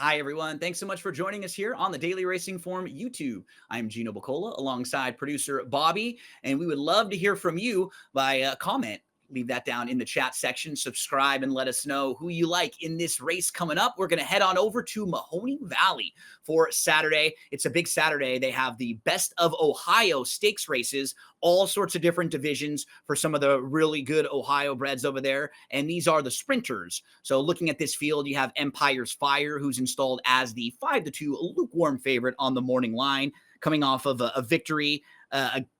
Hi, everyone. Thanks so much for joining us here on the Daily Racing Form YouTube. I'm Gino Buccola alongside producer Bobby, and we would love to hear from you by comment. Leave that down in the chat section. Subscribe and let us know who you like in this race coming up. We're going to head on over to Mahoning Valley for Saturday. It's a big Saturday. They have the Best of Ohio stakes races, all sorts of different divisions for some of the really good Ohio breds over there. And these are the sprinters. So looking at this field, you have Empire's Fire, who's installed as the 5-2 lukewarm favorite on the morning line, coming off of a victory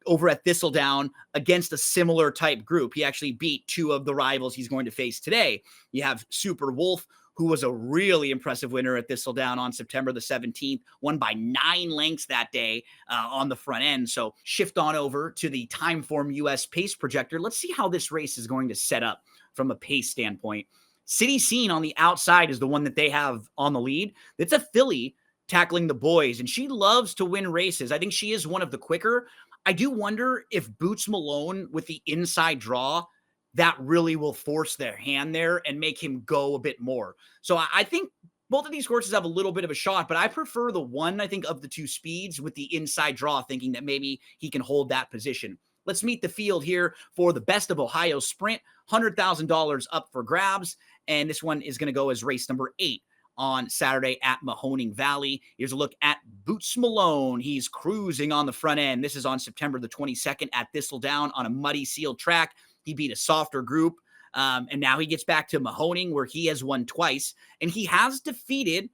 over at Thistledown against a similar type group. He actually beat two of the rivals he's going to face today. You have Super Wolf, who was a really impressive winner at Thistledown on September the 17th, won by 9 lengths that day on the front end. So shift on over to the Timeform US pace projector. Let's see how this race is going to set up from a pace standpoint. City Scene on the outside is the one that they have on the lead. It's a filly tackling the boys, and she loves to win races. I think she is one of the quicker. I do wonder if Boots Malone with the inside draw, that really will force their hand there and make him go a bit more. So I think both of these horses have a little bit of a shot, but I prefer the one, I think, of the two speeds with the inside draw, thinking that maybe he can hold that position. Let's meet the field here for the Best of Ohio Sprint, $100,000 up for grabs, and this one is going to go as race number 8 on Saturday at Mahoning Valley. Here's a look at Boots Malone. He's cruising on the front end. This is on September the 22nd at Thistledown on a muddy sealed track. He beat a softer group, and now he gets back to Mahoning, where he has won twice, and he has defeated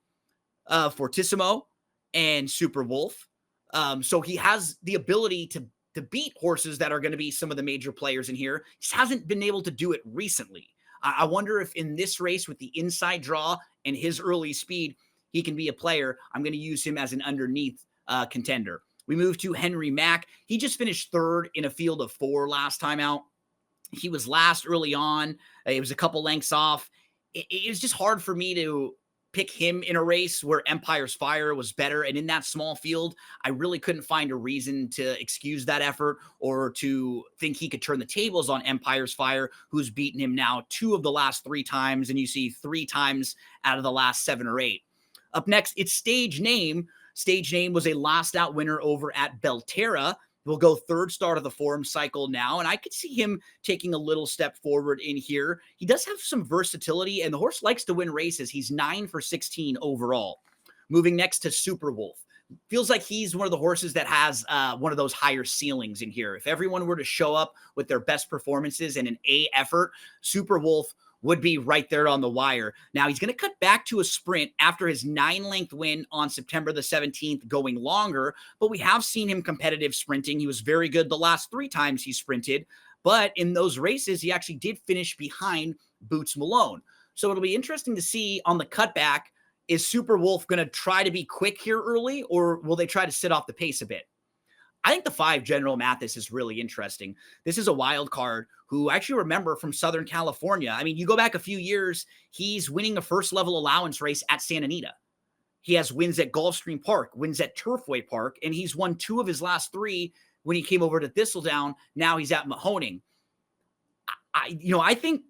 Fortissimo and Super Wolf. So he has the ability to beat horses that are going to be some of the major players in here. He just hasn't been able to do it recently. I wonder if in this race with the inside draw and his early speed, he can be a player. I'm going to use him as an underneath contender. We move to Henry Mack. He just finished 3rd in a field of 4 last time out. He was last early on. It was a couple lengths off. It was just hard for me to pick him in a race where Empire's Fire was better. And in that small field, I really couldn't find a reason to excuse that effort or to think he could turn the tables on Empire's Fire, who's beaten him now 2 of the last 3 times. And you see 3 times out of the last 7 or 8. Up next, it's Stage Name. Stage Name was a last out winner over at Belterra. Will go 3rd start of the form cycle now, and I could see him taking a little step forward in here. He does have some versatility, and the horse likes to win races. He's 9 for 16 overall. Moving next to Super Wolf. Feels like he's one of the horses that has one of those higher ceilings in here. If everyone were to show up with their best performances and an A effort, Super Wolf would be right there on the wire. Now, he's going to cut back to a sprint after his 9-length win on September the 17th, going longer, but we have seen him competitive sprinting. He was very good the last 3 times he sprinted, but in those races, he actually did finish behind Boots Malone. So it'll be interesting to see on the cutback, is Super Wolf going to try to be quick here early, or will they try to sit off the pace a bit? I think the 5 General Mathis is really interesting. This is a wild card who I actually remember from Southern California. I mean, you go back a few years, he's winning a first level allowance race at Santa Anita. He has wins at Gulfstream Park, wins at Turfway Park, and he's won 2 of his last 3 when he came over to Thistledown. Now he's at Mahoning. I think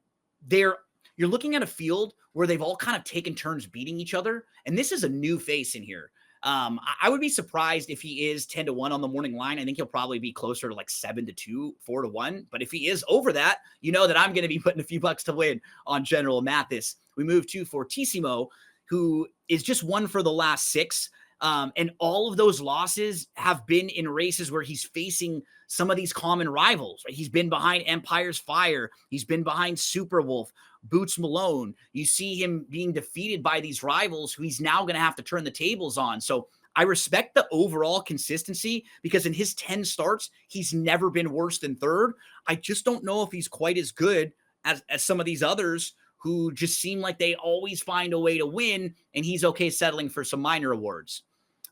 you're looking at a field where they've all kind of taken turns beating each other, and this is a new face in here. I would be surprised if he is 10-1 on the morning line. I think he'll probably be closer to like 7-2, 4-1. But if he is over that, you know that I'm going to be putting a few bucks to win on General Mathis. We move to Fortissimo, who is just 1 for the last 6. And all of those losses have been in races where he's facing some of these common rivals. Right? He's been behind Empire's Fire. He's been behind Super Wolf, Boots Malone. You see him being defeated by these rivals who he's now going to have to turn the tables on. So I respect the overall consistency because in his 10 starts, he's never been worse than 3rd. I just don't know if he's quite as good as some of these others who just seem like they always find a way to win, and he's okay settling for some minor awards.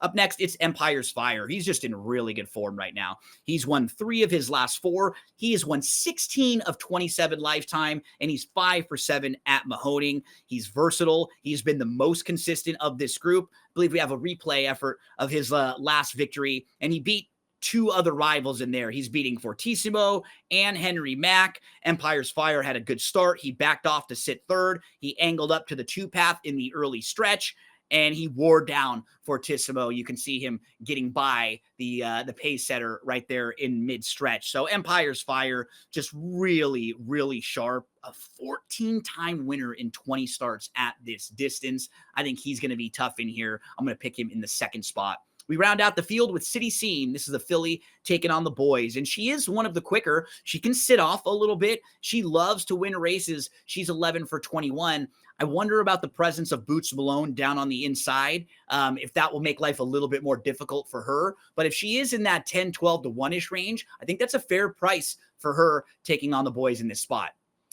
Up next, it's Empire's Fire. He's just in really good form right now. He's won 3 of his last 4. He has won 16 of 27 lifetime, and he's 5 for 7 at Mahoning. He's versatile. He's been the most consistent of this group. I believe we have a replay effort of his last victory, and he beat 2 other rivals in there. He's beating Fortissimo and Henry Mack. Empire's Fire had a good start. He backed off to sit 3rd. He angled up to the 2 path in the early stretch. and he wore down Fortissimo. You can see him getting by the pace setter right there in mid-stretch. So Empire's Fire, just really, really sharp. A 14-time winner in 20 starts at this distance. I think he's going to be tough in here. I'm going to pick him in the second spot. We round out the field with City Scene. This is a filly taking on the boys, and she is one of the quicker. She can sit off a little bit. She loves to win races. She's 11 for 21. I wonder about the presence of Boots Malone down on the inside, if that will make life a little bit more difficult for her. But if she is in that 10, 12 to 1-ish range, I think that's a fair price for her taking on the boys in this spot.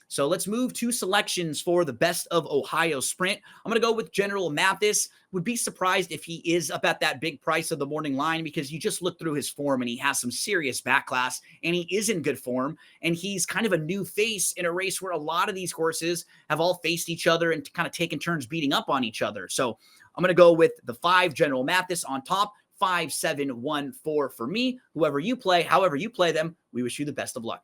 So let's move to selections for the Best of Ohio Sprint. I'm going to go with General Mathis. Would be surprised if he is up at that big price of the morning line, because you just look through his form and he has some serious back class and he is in good form. And he's kind of a new face in a race where a lot of these horses have all faced each other and kind of taken turns beating up on each other. So I'm going to go with the 5 General Mathis on top. 5, 7, 1, 4 for me. Whoever you play, however you play them, we wish you the best of luck.